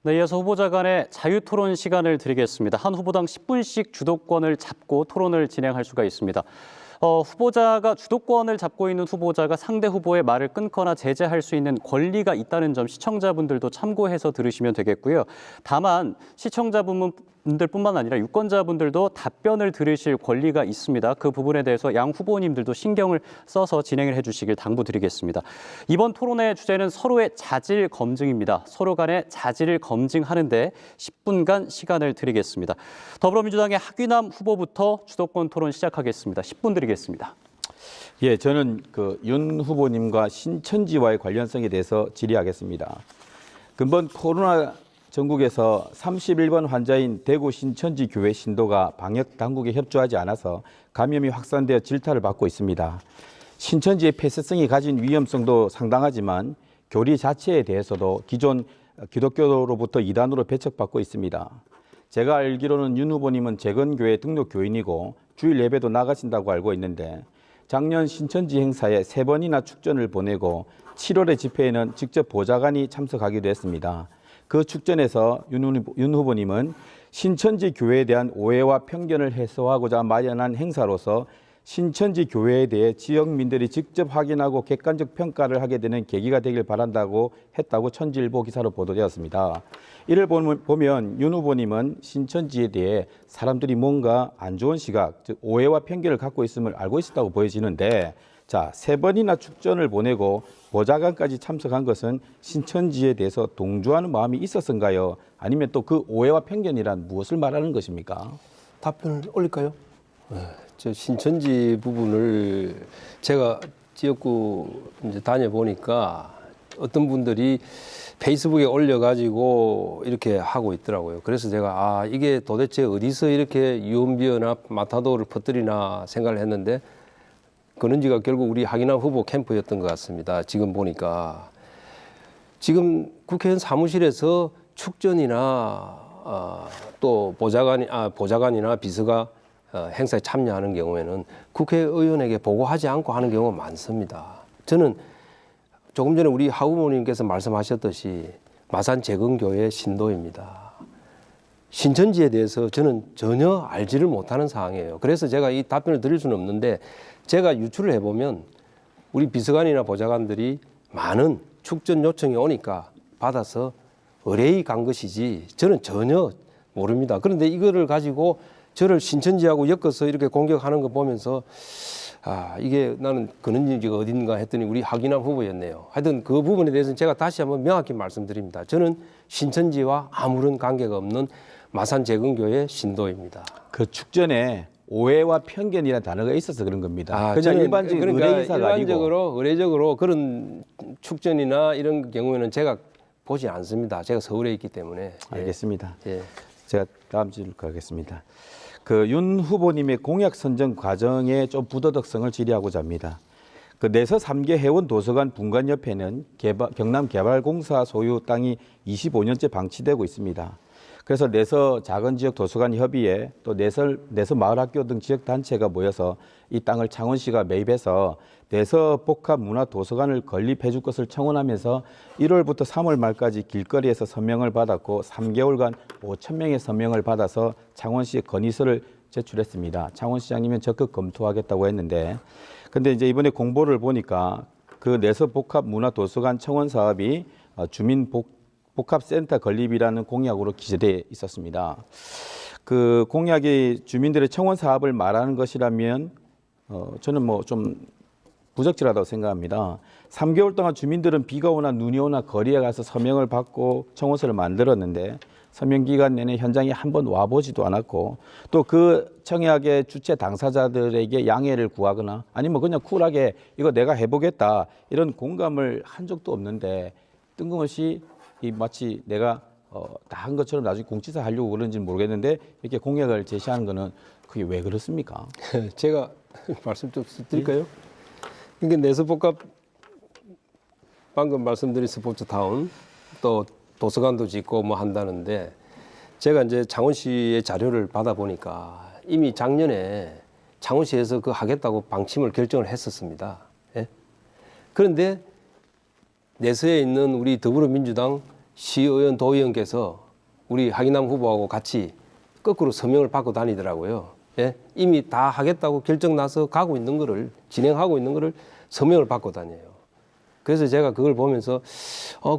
네, 이어서 후보자 간의 자유토론 시간을 드리겠습니다. 한 후보당 10분씩 주도권을 잡고 토론을 진행할 수가 있습니다. 후보자가 주도권을 잡고 있는 후보자가 상대 후보의 말을 끊거나 제재할 수 있는 권리가 있다는 점 시청자분들도 참고해서 들으시면 되겠고요. 다만 시청자분들뿐만 아니라 유권자분들도 답변을 들으실 권리가 있습니다. 그 부분에 대해서 양 후보님들도 신경을 써서 진행을 해주시길 당부드리겠습니다. 이번 토론의 주제는 서로의 자질 검증입니다. 서로 간의 자질을 검증하는데 10분간 시간을 드리겠습니다. 더불어민주당의 하귀남 후보부터 주도권 토론 시작하겠습니다. 10분 드리겠습니다. 예, 저는 윤 후보님과 신천지와의 관련성에 대해서 질의하겠습니다. 근본 코로나 전국에서 31번 환자인 대구 신천지 교회 신도가 방역 당국에 협조하지 않아서 감염이 확산되어 질타를 받고 있습니다. 신천지의 폐쇄성이 가진 위험성도 상당하지만 교리 자체에 대해서도 기존 기독교로부터 이단으로 배척받고 있습니다. 제가 알기로는 윤 후보님은 재건교회 등록 교인이고 주일 예배도 나가신다고 알고 있는데 작년 신천지 행사에 3번이나 축전을 보내고 7월의 집회에는 직접 보좌관이 참석하기도 했습니다. 그 축전에서 윤 후보님은 신천지 교회에 대한 오해와 편견을 해소하고자 마련한 행사로서 신천지 교회에 대해 지역민들이 직접 확인하고 객관적 평가를 하게 되는 계기가 되길 바란다고 했다고 천지일보 기사로 보도되었습니다. 이를 보면 윤 후보님은 신천지에 대해 사람들이 뭔가 안 좋은 시각, 즉 오해와 편견을 갖고 있음을 알고 있었다고 보여지는데, 자, 3번이나 축전을 보내고 보좌관까지 참석한 것은 신천지에 대해서 동조하는 마음이 있었던가요? 아니면 또 그 오해와 편견이란 무엇을 말하는 것입니까? 답변을 올릴까요? 저 신천지 부분을 제가 지역구 이제 다녀보니까 어떤 분들이 페이스북에 올려가지고 이렇게 하고 있더라고요. 그래서 제가 이게 도대체 어디서 이렇게 유언비어나 마타도를 퍼뜨리나 생각을 했는데 그런지가 결국 우리 하기남 후보 캠프였던 것 같습니다. 지금 보니까 지금 국회의원 사무실에서 축전이나 또 보좌관이나 비서가 행사에 참여하는 경우에는 국회의원에게 보고하지 않고 하는 경우가 많습니다. 저는 조금 전에 우리 하 후보님께서 말씀하셨듯이 마산 재건교회 신도입니다. 신천지에 대해서 저는 전혀 알지를 못하는 상황이에요. 그래서 제가 이 답변을 드릴 수는 없는데 제가 유추를 해보면 우리 비서관이나 보좌관들이 많은 축전 요청이 오니까 받아서 의뢰이 간 것이지 저는 전혀 모릅니다. 그런데 이거를 가지고 저를 신천지하고 엮어서 이렇게 공격하는 거 보면서 이게 나는 그런 얘기가 어딘가 했더니 우리 하기남 후보였네요. 하여튼 그 부분에 대해서는 제가 다시 한번 명확히 말씀드립니다. 저는 신천지와 아무런 관계가 없는 마산 재건교회 신도입니다. 그 축전에 오해와 편견이라는 단어가 있어서 그런 겁니다. 그냥 일반적인 의뢰인사가 아니고. 의례적으로 그런 축전이나 이런 경우에는 제가 보지 않습니다. 제가 서울에 있기 때문에. 알겠습니다. 예. 제가 다음 질문 가겠습니다. 윤 후보님의 공약 선정 과정에 좀 부도덕성을 질의하고자 합니다. 내서 3개 해원 도서관 분관 옆에는 경남개발공사 소유 땅이 25년째 방치되고 있습니다. 그래서 내서 작은 지역 도서관 협의회 또 내서 마을학교 등 지역 단체가 모여서 이 땅을 창원시가 매입해서 내서 복합 문화 도서관을 건립해 줄 것을 청원하면서 1월부터 3월 말까지 길거리에서 서명을 받았고 3개월간 5천 명의 서명을 받아서 창원시에 건의서를 제출했습니다. 창원시장님은 적극 검토하겠다고 했는데 근데 이제 이번에 공보를 보니까 그 내서 복합 문화 도서관 청원 사업이 복합센터 건립이라는 공약으로 기재되어 있었습니다. 그 공약이 주민들의 청원 사업을 말하는 것이라면 저는 좀 부적절하다고 생각합니다. 3개월 동안 주민들은 비가 오나 눈이 오나 거리에 가서 서명을 받고 청원서를 만들었는데 서명 기간 내내 현장에 한번 와보지도 않았고 또 그 청약의 주체 당사자들에게 양해를 구하거나 아니면 그냥 쿨하게 이거 내가 해보겠다 이런 공감을 한 적도 없는데 뜬금없이 마치 내가 다 한 것처럼 나중에 공지사 하려고 그런지는 모르겠는데 이렇게 공약을 제시하는 거는 그게 왜 그렇습니까? 제가 말씀 좀 드릴까요? 이게 내서복합 방금 말씀드린 스포츠타운 또 도서관도 짓고 뭐 한다는데 제가 이제 창원시의 자료를 받아보니까 이미 작년에 창원시에서 그 하겠다고 방침을 결정을 했었습니다. 예? 그런데 내서에 있는 우리 더불어민주당 시의원, 도의원께서 우리 하기남 후보하고 같이 거꾸로 서명을 받고 다니더라고요. 예? 이미 다 하겠다고 결정 나서 가고 있는 거를 진행하고 있는 거를 서명을 받고 다녀요. 그래서 제가 그걸 보면서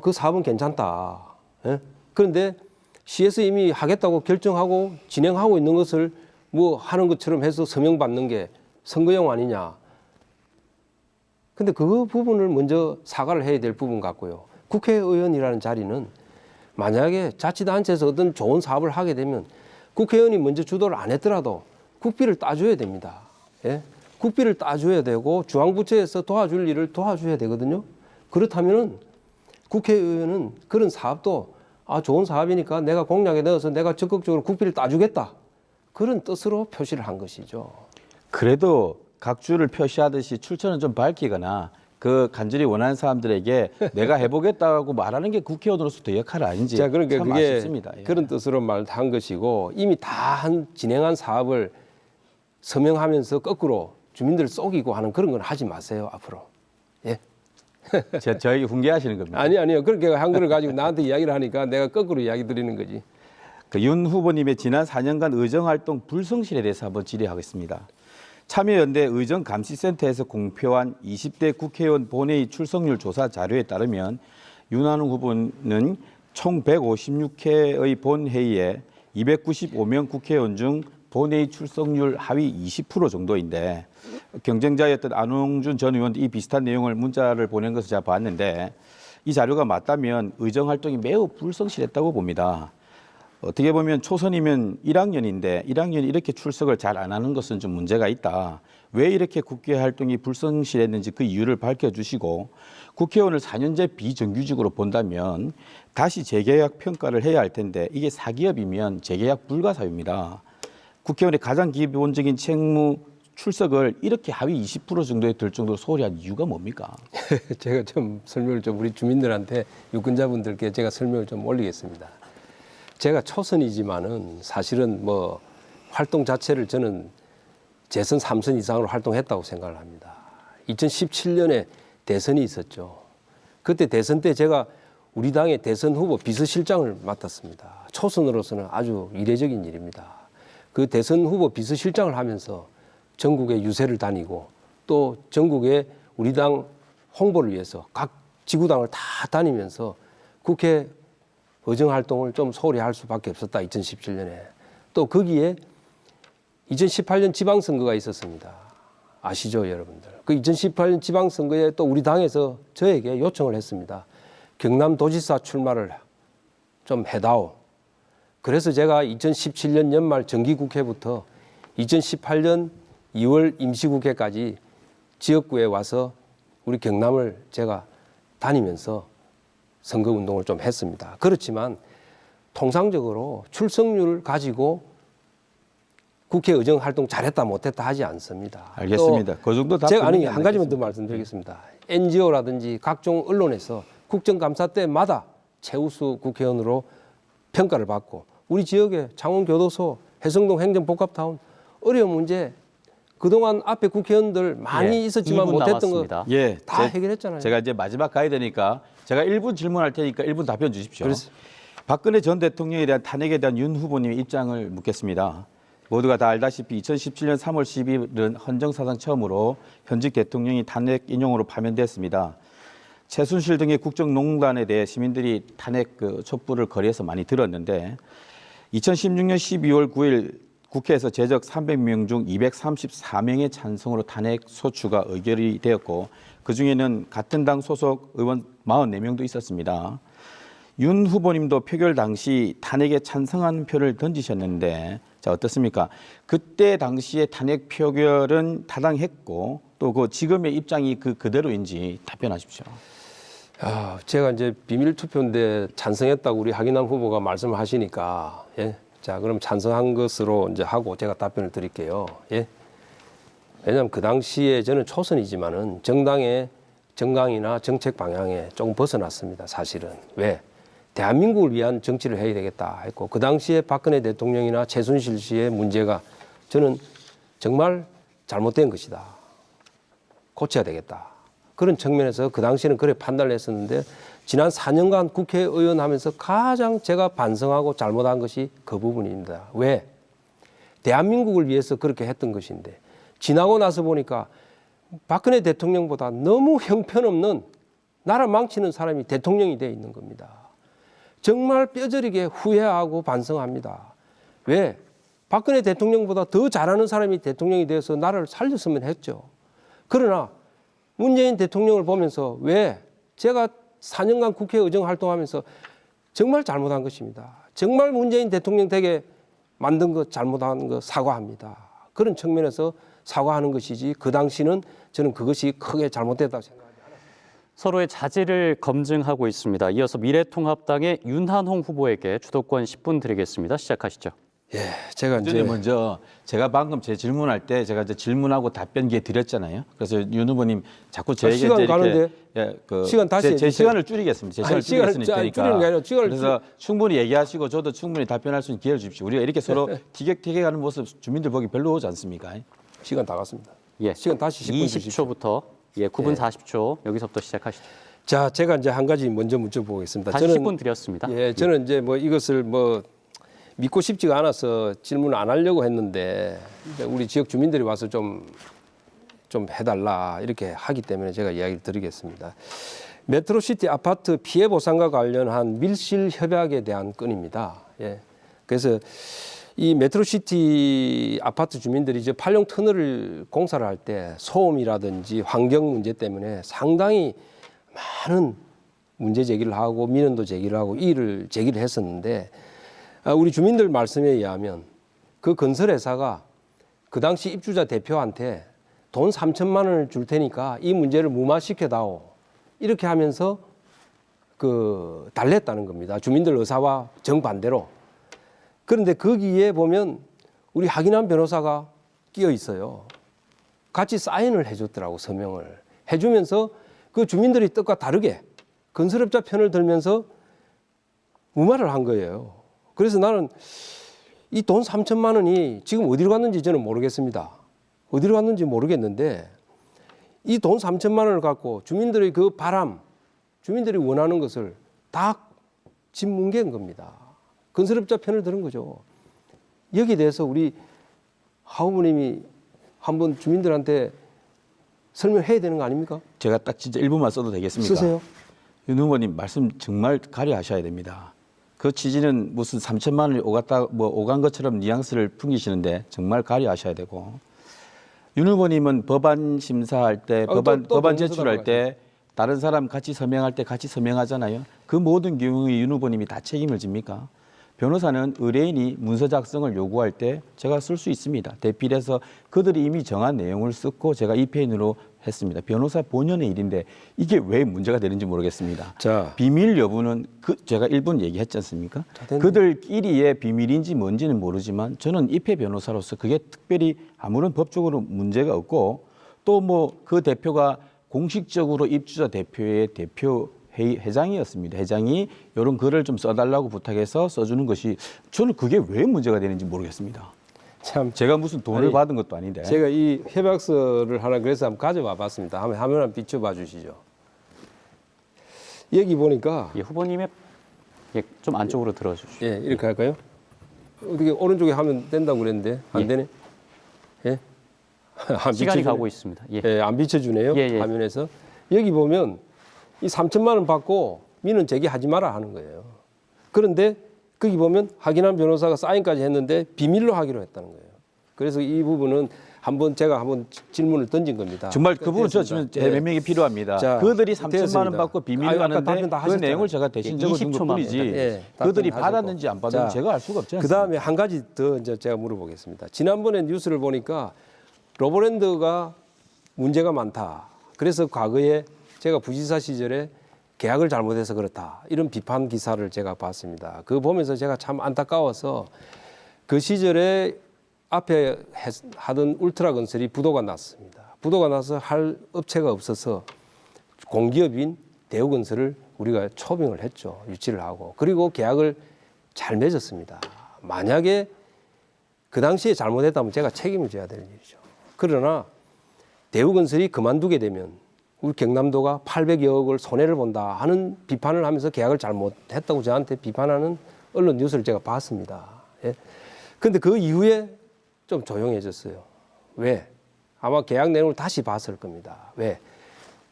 그 사업은 괜찮다. 예? 그런데 시에서 이미 하겠다고 결정하고 진행하고 있는 것을 뭐 하는 것처럼 해서 서명 받는 게 선거용 아니냐. 근데 그 부분을 먼저 사과를 해야 될 부분 같고요. 국회의원이라는 자리는 만약에 자치단체에서 어떤 좋은 사업을 하게 되면 국회의원이 먼저 주도를 안 했더라도 국비를 따줘야 됩니다. 예? 국비를 따줘야 되고 중앙부처에서 도와줄 일을 도와줘야 되거든요. 그렇다면 국회의원은 그런 사업도 좋은 사업이니까 내가 공약에 넣어서 내가 적극적으로 국비를 따주겠다. 그런 뜻으로 표시를 한 것이죠. 그래도 각주를 표시하듯이 출처는 좀 밝히거나 그 간절히 원하는 사람들에게 내가 해보겠다고 말하는 게 국회의원으로서 더 역할 아닌지 자, 그러니까 참 그게 아쉽습니다. 예. 그런 뜻으로 말한 것이고 이미 다 진행한 사업을 서명하면서 거꾸로 주민들을 속이고 하는 그런 건 하지 마세요 앞으로. 예. 저에게 훈계하시는 겁니다. 아니요. 그렇게 한 거를 가지고 나한테 이야기를 하니까 내가 거꾸로 이야기 드리는 거지. 그 윤 후보님의 지난 4년간 의정활동 불성실에 대해서 한번 질의하겠습니다. 참여연대 의정감시센터에서 공표한 20대 국회의원 본회의 출석률 조사 자료에 따르면 윤한홍 후보는 총 156회의 본회의에 295명 국회의원 중 본회의 출석률 하위 20% 정도인데 경쟁자였던 안홍준 전 의원도 이 비슷한 내용을 문자를 보낸 것을 제가 봤는데 이 자료가 맞다면 의정활동이 매우 불성실했다고 봅니다. 어떻게 보면 초선이면 1학년인데 1학년이 이렇게 출석을 잘 안 하는 것은 좀 문제가 있다. 왜 이렇게 국회 활동이 불성실했는지 그 이유를 밝혀주시고 국회의원을 4년제 비정규직으로 본다면 다시 재계약 평가를 해야 할 텐데 이게 사기업이면 재계약 불가 사유입니다. 국회의원의 가장 기본적인 책무 출석을 이렇게 하위 20% 정도에 들 정도로 소홀히 한 이유가 뭡니까? 제가 좀 설명을 좀 우리 주민들한테 유권자분들께 제가 설명을 좀 올리겠습니다. 제가 초선이지만은 사실은 뭐 활동 자체를 저는 재선 3선 이상으로 활동했다고 생각을 합니다. 2017년에 대선이 있었죠. 그때 대선 때 제가 우리 당의 대선 후보 비서실장을 맡았습니다. 초선으로서는 아주 이례적인 일입니다. 그 대선 후보 비서실장을 하면서 전국에 유세를 다니고 또 전국에 우리 당 홍보를 위해서 각 지구당을 다 다니면서 국회 의정활동을 좀 소홀히 할 수밖에 없었다. 2017년에. 또 거기에 2018년 지방선거가 있었습니다. 아시죠, 여러분들? 그 2018년 지방선거에 또 우리 당에서 저에게 요청을 했습니다. 경남도지사 출마를 좀 해다오. 그래서 제가 2017년 연말 정기국회부터 2018년 2월 임시국회까지 지역구에 와서 우리 경남을 제가 다니면서 선거운동을 좀 했습니다. 그렇지만 통상적으로 출석률을 가지고 국회 의정 활동 잘했다 못했다 하지 않습니다. 알겠습니다. 그 정도 답변은 제가 아니 한 가지만 더 말씀드리겠습니다. NGO라든지 각종 언론에서 국정감사 때마다 최우수 국회의원으로 평가를 받고 우리 지역의 창원교도소, 해성동 행정복합타운 어려운 문제 그동안 앞에 국회의원들 많이 있었지만 2분 못했던 남았습니다. 거 다 해결했잖아요. 제가 이제 마지막 가야 되니까 제가 1분 질문할 테니까 1분 답변 주십시오. 그렇습니다. 박근혜 전 대통령에 대한 탄핵에 대한 윤 후보님의 입장을 묻겠습니다. 모두가 다 알다시피 2017년 3월 10일은 헌정사상 처음으로 현직 대통령이 탄핵 인용으로 파면됐습니다. 최순실 등의 국정농단에 대해 시민들이 탄핵 촛불을 거리에서 많이 들었는데 2016년 12월 9일 국회에서 제적 300명 중 234명의 찬성으로 탄핵 소추가 의결이 되었고 그중에는 같은 당 소속 의원 44명도 있었습니다. 윤 후보님도 표결 당시 탄핵에 찬성하는 표를 던지셨는데 자 어떻습니까? 그때 당시에 탄핵 표결은 타당했고 또 그 지금의 입장이 그대로인지 답변하십시오. 제가 이제 비밀 투표인데 찬성했다고 우리 하기남 후보가 말씀을 하시니까 예. 자, 그럼 찬성한 것으로 이제 하고 제가 답변을 드릴게요. 예. 왜냐하면 그 당시에 저는 초선이지만은 정당의 정강이나 정책 방향에 조금 벗어났습니다. 사실은. 왜? 대한민국을 위한 정치를 해야 되겠다 했고 그 당시에 박근혜 대통령이나 최순실 씨의 문제가 저는 정말 잘못된 것이다. 고쳐야 되겠다. 그런 측면에서 그 당시에는 그래 판단을 했었는데 지난 4년간 국회의원 하면서 가장 제가 반성하고 잘못한 것이 그 부분입니다. 왜? 대한민국을 위해서 그렇게 했던 것인데 지나고 나서 보니까 박근혜 대통령보다 너무 형편없는 나라 망치는 사람이 대통령이 되어 있는 겁니다. 정말 뼈저리게 후회하고 반성합니다. 왜? 박근혜 대통령보다 더 잘하는 사람이 대통령이 되어서 나라를 살렸으면 했죠. 그러나 문재인 대통령을 보면서 왜 제가 4년간 국회 의정 활동하면서 정말 잘못한 것입니다. 정말 문재인 대통령 되게 만든 것 잘못한 거 사과합니다. 그런 측면에서 사과하는 것이지 그 당시는 저는 그것이 크게 잘못됐다고 생각합니다. 서로의 자질을 검증하고 있습니다. 이어서 미래통합당의 윤한홍 후보에게 주도권 10분 드리겠습니다. 시작하시죠. 예, 제가 이제 먼저 제가 방금 제 질문할 때 제가 이제 질문하고 답변 기회 드렸잖아요. 그래서 윤 후보님 자꾸 제 시간 이렇게 가는데? 예, 시간 다시 제 해주세요. 시간을 줄이겠습니다. 제 시간을 시간을 줄이겠으니까. 줄이는 게 아니라 시간을 그래서 충분히 얘기하시고 저도 충분히 답변할 수 있는 기회를 주십시오. 우리가 이렇게 서로 티격태격하는 모습 주민들 보기 별로 오지 않습니까? 시간 다 갔습니다. 예, 시간 다시 10분 주십시오. 20초부터 9분 40초 여기서부터 시작하시죠. 자, 제가 이제 한 가지 먼저 여쭤보겠습니다. 다시 10분 드렸습니다. 예, 저는 이제 뭐 이것을 뭐 믿고 싶지가 않아서 질문을 안 하려고 했는데 우리 지역 주민들이 와서 좀 해달라 이렇게 하기 때문에 제가 이야기를 드리겠습니다. 메트로시티 아파트 피해 보상과 관련한 밀실 협약에 대한 건입니다. 예. 그래서 이 메트로시티 아파트 주민들이 이제 팔룡 터널을 공사를 할 때 소음이라든지 환경 문제 때문에 상당히 많은 문제 제기를 하고 민원도 제기를 하고 이의를 제기를 했었는데 우리 주민들 말씀에 의하면 그 건설회사가 그 당시 입주자 대표한테 돈 3천만 원을 줄 테니까 이 문제를 무마시켜다오 이렇게 하면서 달랬다는 겁니다. 주민들 의사와 정반대로. 그런데 거기에 보면 우리 하기남 변호사가 끼어 있어요. 같이 사인을 해줬더라고, 서명을 해주면서 그 주민들의 뜻과 다르게 건설업자 편을 들면서 무마를 한 거예요. 그래서 나는 이 돈 3천만 원이 지금 어디로 갔는지 저는 모르겠습니다. 어디로 갔는지 모르겠는데 이 돈 3천만 원을 갖고 주민들의 그 바람, 주민들이 원하는 것을 다 짓뭉갠 겁니다. 건설업자 편을 들은 거죠. 여기에 대해서 우리 하 후보님이 한번 주민들한테 설명해야 되는 거 아닙니까? 제가 딱 진짜 1분만 써도 되겠습니까? 쓰세요. 윤 후보님 말씀 정말 가려하셔야 됩니다. 그 취지는 무슨 3천만 원이 오간 것처럼 뉘앙스를 풍기시는데 정말 가려하셔야 되고, 윤 후보님은 법안 심사할 때, 법안 제출할 때 다른 사람 같이 서명할 때 같이 서명하잖아요. 그 모든 경우에 윤 후보님이 다 책임을 집니까? 변호사는 의뢰인이 문서 작성을 요구할 때 제가 쓸 수 있습니다. 대필해서 그들이 이미 정한 내용을 쓰고 제가 입회인으로 했습니다. 변호사 본연의 일인데 이게 왜 문제가 되는지 모르겠습니다. 자, 비밀 여부는 제가 1분 얘기했지 않습니까? 그들끼리의 비밀인지 뭔지는 모르지만 저는 입회 변호사로서 그게 특별히 아무런 법적으로 문제가 없고 또 뭐 그 대표가 공식적으로 입주자 대표의 회장이었습니다. 회장이 이런 글을 좀 써달라고 부탁해서 써주는 것이 저는 그게 왜 문제가 되는지 모르겠습니다. 참 제가 무슨 돈을 받은 것도 아닌데. 제가 이 협약서를 하나 그래서 한번 가져와 봤습니다. 화면 한번 비춰봐 주시죠. 여기 보니까 후보님의 좀 안쪽으로 들어주시죠. 예, 이렇게 할까요? 어떻게 오른쪽에 하면 된다고 그랬는데 안 되네. 예? 안 시간이 비춰주네. 가고 있습니다. 예, 안 비춰주네요. 예. 화면에서. 여기 보면 이 3천만 원 받고 민원 제기하지 마라 하는 거예요. 그런데 거기 보면 하기남 변호사가 사인까지 했는데 비밀로 하기로 했다는 거예요. 그래서 이 부분은 제가 한번 질문을 던진 겁니다. 정말 그 부분 저 지금 예. 해명이 필요합니다. 자, 그들이 3천만 원 됐습니다. 받고 비밀로 아까 하는데 답변 다 그 하셨잖아요. 내용을 제가 대신 적어준 20초만 것뿐이지 예, 그들이 답변 받았는지 안 받았는지 자, 제가 알 수가 없지 그 않습니까? 다음에 한 가지 더 이제 제가 물어보겠습니다. 지난번에 뉴스를 보니까 로보랜드가 문제가 많다. 그래서 과거에 제가 부지사 시절에 계약을 잘못해서 그렇다. 이런 비판 기사를 제가 봤습니다. 그거 보면서 제가 참 안타까워서 그 시절에 앞에 하던 울트라 건설이 부도가 났습니다. 부도가 나서 할 업체가 없어서 공기업인 대우건설을 우리가 초빙을 했죠. 유치를 하고. 그리고 계약을 잘 맺었습니다. 만약에 그 당시에 잘못했다면 제가 책임을 져야 되는 일이죠. 그러나 대우건설이 그만두게 되면 우리 경남도가 800여억을 손해를 본다 하는 비판을 하면서 계약을 잘못했다고 저한테 비판하는 언론 뉴스를 제가 봤습니다. 예. 근데 그 이후에 좀 조용해졌어요. 왜? 아마 계약 내용을 다시 봤을 겁니다. 왜?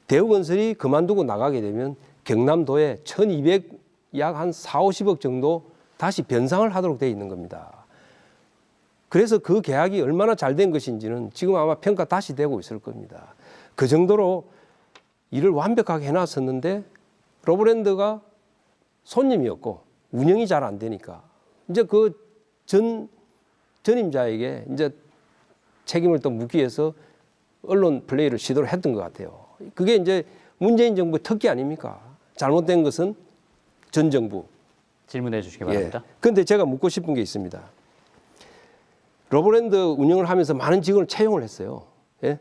대우건설이 그만두고 나가게 되면 경남도에 1200 약 한 4, 50억 정도 다시 변상을 하도록 되어 있는 겁니다. 그래서 그 계약이 얼마나 잘 된 것인지는 지금 아마 평가 다시 되고 있을 겁니다. 그 정도로 일을 완벽하게 해놨었는데 로브랜드가 손님이었고 운영이 잘 안 되니까 이제 그 전임자에게 이제 책임을 또 묻기 위해서 언론 플레이를 시도를 했던 것 같아요. 그게 이제 문재인 정부의 특기 아닙니까? 잘못된 것은 전 정부. 질문해 주시기 바랍니다. 그런데 제가 묻고 싶은 게 있습니다. 로브랜드 운영을 하면서 많은 직원을 채용을 했어요. 예?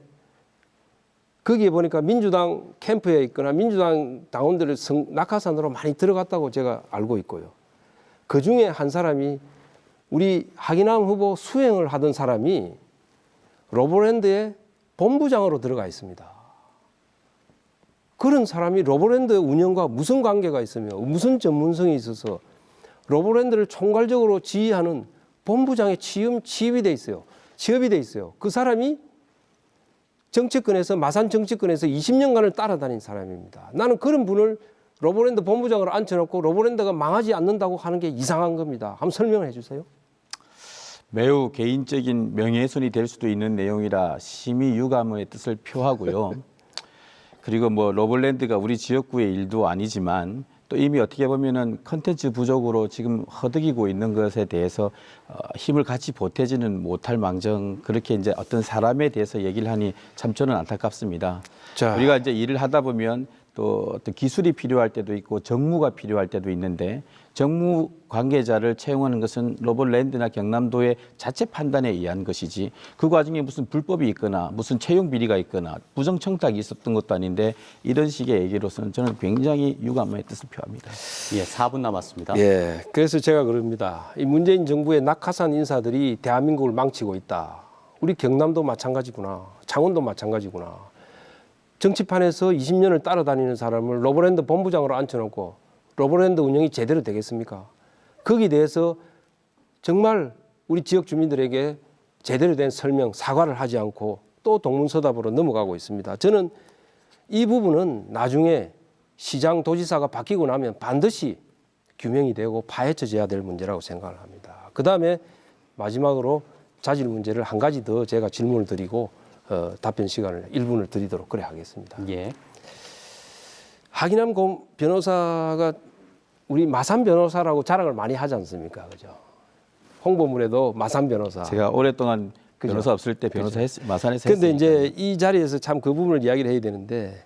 거기에 보니까 민주당 캠프에 있거나 민주당 당원들을 낙하산으로 많이 들어갔다고 제가 알고 있고요. 그 중에 한 사람이 우리 하기남 후보 수행을 하던 사람이 로브랜드의 본부장으로 들어가 있습니다. 그런 사람이 로브랜드 운영과 무슨 관계가 있으며 무슨 전문성이 있어서 로브랜드를 총괄적으로 지휘하는 본부장의 취업이 돼 있어요. 취업이 돼 있어요. 그 사람이 정치권에서 마산 정치권에서 20년간을 따라다닌 사람입니다. 나는 그런 분을 로브랜드 본부장으로 앉혀놓고 로브랜드가 망하지 않는다고 하는 게 이상한 겁니다. 한번 설명을 해주세요. 매우 개인적인 명예훼손이 될 수도 있는 내용이라 심히 유감의 뜻을 표하고요. 그리고 뭐 로블랜드가 우리 지역구의 일도 아니지만 또 이미 어떻게 보면은 컨텐츠 부족으로 지금 허덕이고 있는 것에 대해서 힘을 같이 보태지는 못할 망정 그렇게 이제 어떤 사람에 대해서 얘기를 하니 참 저는 안타깝습니다. 자. 우리가 이제 일을 하다 보면 또 어떤 기술이 필요할 때도 있고 정무가 필요할 때도 있는데 정무 관계자를 채용하는 것은 로블랜드나 경남도의 자체 판단에 의한 것이지 그 과정에 무슨 불법이 있거나 무슨 채용 비리가 있거나 부정청탁이 있었던 것도 아닌데 이런 식의 얘기로서는 저는 굉장히 유감의 뜻을 표합니다. 예, 4분 남았습니다. 예, 그래서 제가 그럽니다. 이 문재인 정부의 낙하산 인사들이 대한민국을 망치고 있다. 우리 경남도 마찬가지구나. 창원도 마찬가지구나. 정치판에서 20년을 따라다니는 사람을 로브랜드 본부장으로 앉혀놓고 로브랜드 운영이 제대로 되겠습니까? 거기에 대해서 정말 우리 지역 주민들에게 제대로 된 설명, 사과를 하지 않고 또 동문서답으로 넘어가고 있습니다. 저는 이 부분은 나중에 시장 도지사가 바뀌고 나면 반드시 규명이 되고 파헤쳐져야 될 문제라고 생각을 합니다. 그다음에 마지막으로 자질 문제를 한 가지 더 제가 질문을 드리고 답변 시간을 1분을 드리도록 그래 하겠습니다. 예. 하기남 변호사가 우리 마산 변호사라고 자랑을 많이 하지 않습니까? 그죠? 홍보물에도 마산 변호사. 제가 오랫동안 그죠? 변호사 없을 때 변호사 마산에서 그런데 했으니까요. 이제 이 자리에서 참 그 부분을 이야기를 해야 되는데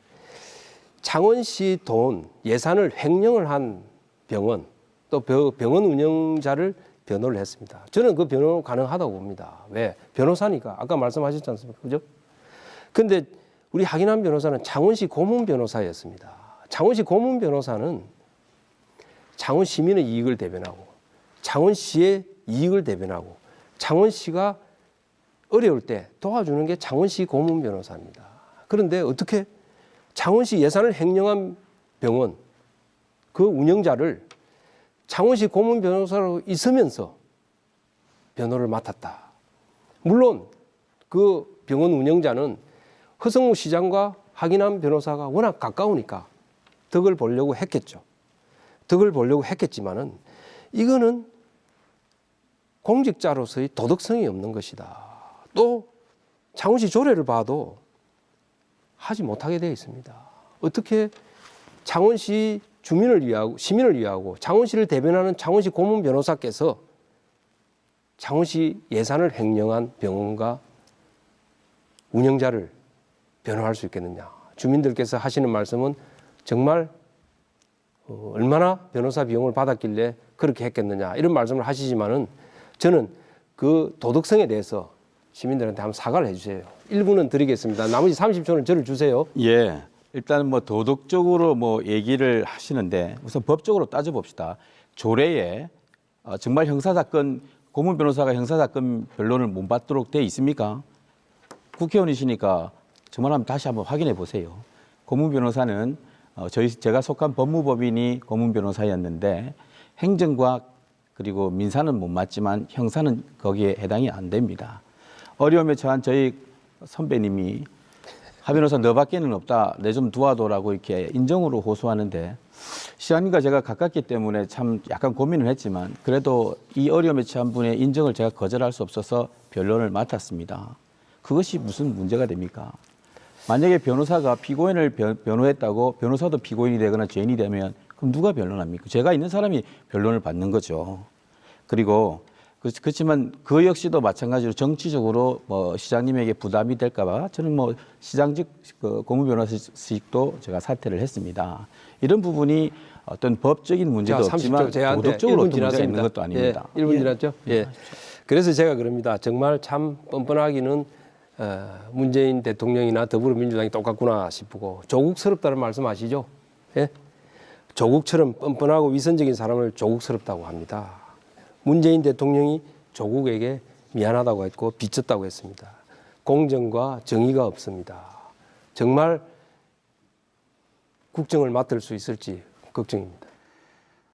창원시 돈 예산을 횡령을 한 병원 또 병원 운영자를 변호를 했습니다. 저는 그 변호 가능하다고 봅니다. 왜? 변호사니까. 아까 말씀하셨지 않습니까? 그죠? 근데 우리 하기남 변호사는 창원시 고문 변호사였습니다. 창원시 고문 변호사는 창원 시민의 이익을 대변하고 창원시의 이익을 대변하고 창원시가 어려울 때 도와주는 게 창원시 고문 변호사입니다. 그런데 어떻게 창원시 예산을 횡령한 병원 그 운영자를 창원시 고문 변호사로 있으면서 변호를 맡았다. 물론 그 병원 운영자는 허성무 시장과 하기남 변호사가 워낙 가까우니까 덕을 보려고 했겠죠. 덕을 보려고 했겠지만은 이거는 공직자로서의 도덕성이 없는 것이다. 또 창원시 조례를 봐도 하지 못하게 되어 있습니다. 어떻게 창원시 주민을 위하고 시민을 위하고 창원시를 대변하는 창원시 고문 변호사께서 창원시 예산을 횡령한 병원과 운영자를 변호할 수 있겠느냐. 주민들께서 하시는 말씀은 정말 얼마나 변호사 비용을 받았길래 그렇게 했겠느냐 이런 말씀을 하시지만은 저는 그 도덕성에 대해서 시민들한테 한번 사과를 해주세요. 1분은 드리겠습니다. 나머지 30초는 저를 주세요. 예. 일단 뭐 도덕적으로 뭐 얘기를 하시는데 우선 법적으로 따져봅시다. 조례에 정말 형사사건 고문 변호사가 형사사건 변론을 못 받도록 돼 있습니까? 국회의원이시니까 정말 한번 다시 한번 확인해 보세요. 고문 변호사는 제가 속한 법무법인이 고문 변호사였는데 행정과 그리고 민사는 못 맞지만 형사는 거기에 해당이 안 됩니다. 어려움에 처한 저희 선배님이 하 변호사 너밖에는 없다. 내 좀 도와줘라고 이렇게 인정으로 호소하는데 시장님과 제가 가깝기 때문에 참 약간 고민을 했지만 그래도 이 어려움에 처한 분의 인정을 제가 거절할 수 없어서 변론을 맡았습니다. 그것이 무슨 문제가 됩니까? 만약에 변호사가 피고인을 변호했다고 변호사도 피고인이 되거나 죄인이 되면 그럼 누가 변론합니까? 죄가 있는 사람이 변론을 받는 거죠. 그리고 그렇지만 그 역시도 마찬가지로 정치적으로 뭐 시장님에게 부담이 될까 봐 저는 뭐 시장직 고문 변호사직도 제가 사퇴를 했습니다. 이런 부분이 어떤 법적인 문제도 자, 없지만 도덕적으로 어떤 문제가 있는 것도 아닙니다. 예, 1분 지났죠? 예. 그래서 제가 그럽니다. 정말 참 뻔뻔하기는 문재인 대통령이나 더불어민주당이 똑같구나 싶고 조국스럽다는 말씀 아시죠? 예? 조국처럼 뻔뻔하고 위선적인 사람을 조국스럽다고 합니다. 문재인 대통령이 조국에게 미안하다고 했고 빚졌다고 했습니다. 공정과 정의가 없습니다. 정말 국정을 맡을 수 있을지 걱정입니다.